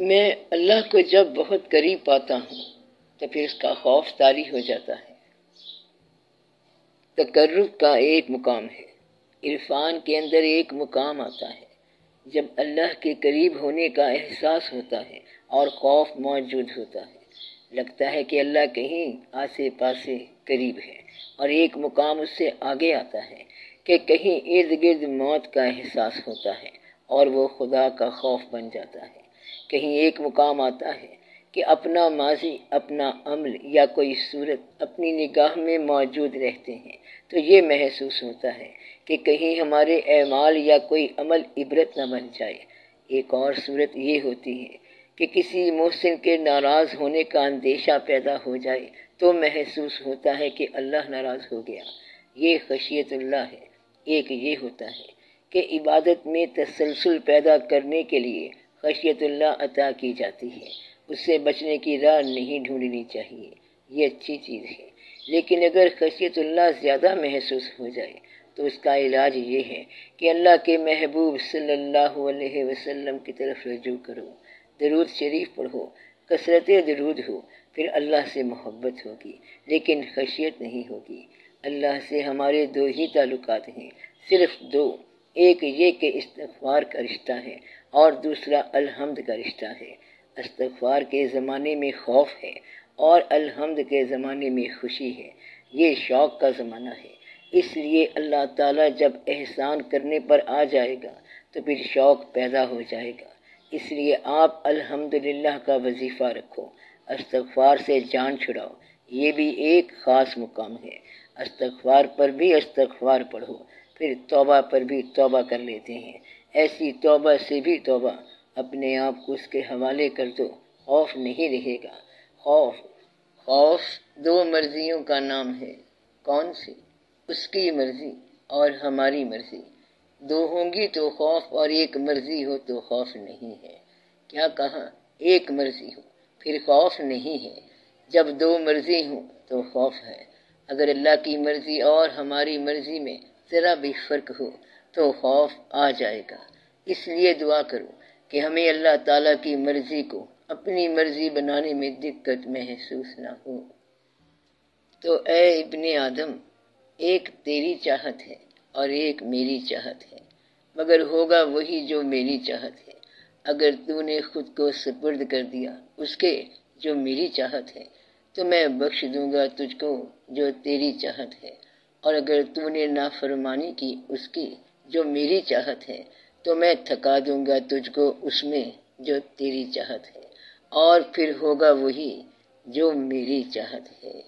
میں اللہ کو جب بہت قریب پاتا ہوں تو پھر اس کا خوف طاری ہو جاتا ہے۔ تقرب کا ایک مقام ہے، عرفان کے اندر ایک مقام آتا ہے جب اللہ کے قریب ہونے کا احساس ہوتا ہے اور خوف موجود ہوتا ہے۔ لگتا ہے کہ اللہ کہیں آسے پاسے قریب ہے، اور ایک مقام اس سے آگے آتا ہے کہ کہیں ارد گرد موت کا احساس ہوتا ہے اور وہ خدا کا خوف بن جاتا ہے۔ کہیں ایک مقام آتا ہے کہ اپنا ماضی، اپنا عمل یا کوئی صورت اپنی نگاہ میں موجود رہتے ہیں تو یہ محسوس ہوتا ہے کہ کہیں ہمارے اعمال یا کوئی عمل عبرت نہ بن جائے۔ ایک اور صورت یہ ہوتی ہے کہ کسی محسن کے ناراض ہونے کا اندیشہ پیدا ہو جائے تو محسوس ہوتا ہے کہ اللہ ناراض ہو گیا۔ یہ خشیت اللہ ہے۔ ایک یہ ہوتا ہے کہ عبادت میں تسلسل پیدا کرنے کے لیے خشیت اللہ عطا کی جاتی ہے، اس سے بچنے کی راہ نہیں ڈھونڈنی چاہیے، یہ اچھی چیز ہے۔ لیکن اگر خشیت اللہ زیادہ محسوس ہو جائے تو اس کا علاج یہ ہے کہ اللہ کے محبوب صلی اللہ علیہ وسلم کی طرف رجوع کرو، درود شریف پڑھو، کثرت درود ہو، پھر اللہ سے محبت ہوگی لیکن خشیت نہیں ہوگی۔ اللہ سے ہمارے دو ہی تعلقات ہیں، صرف دو۔ ایک یہ کہ استغفار کا رشتہ ہے اور دوسرا الحمد کا رشتہ ہے۔ استغفار کے زمانے میں خوف ہے اور الحمد کے زمانے میں خوشی ہے۔ یہ شوق کا زمانہ ہے، اس لیے اللہ تعالیٰ جب احسان کرنے پر آ جائے گا تو پھر شوق پیدا ہو جائے گا۔ اس لیے آپ الحمدللہ کا وظیفہ رکھو، استغفار سے جان چھڑاؤ، یہ بھی ایک خاص مقام ہے۔ استغفار پر بھی استغفار پڑھو، پھر توبہ پر بھی توبہ کر لیتے ہیں۔ ایسی توبہ سے بھی توبہ، اپنے آپ کو اس کے حوالے کر دو، خوف نہیں رہے گا۔ خوف دو مرضیوں کا نام ہے۔ کون سی؟ اس کی مرضی اور ہماری مرضی، دو ہوں گی تو خوف، اور ایک مرضی ہو تو خوف نہیں ہے۔ کیا کہا؟ ایک مرضی ہو پھر خوف نہیں ہے، جب دو مرضی ہوں تو خوف ہے۔ اگر اللہ کی مرضی اور ہماری مرضی میں ذرا بھی فرق ہو تو خوف آ جائے گا۔ اس لیے دعا کرو کہ ہمیں اللہ تعالیٰ کی مرضی کو اپنی مرضی بنانے میں دقت محسوس نہ ہو۔ تو اے ابن آدم، ایک تیری چاہت ہے اور ایک میری چاہت ہے، مگر ہوگا وہی جو میری چاہت ہے۔ اگر تو نے خود کو سپرد کر دیا اس کے جو میری چاہت ہے تو میں بخش دوں گا تجھ کو جو تیری چاہت ہے، اور اگر تو نے نافرمانی کی اس کی جو میری چاہت ہے تو میں تھکا دوں گا تجھ کو اس میں جو تیری چاہت ہے، اور پھر ہوگا وہی جو میری چاہت ہے۔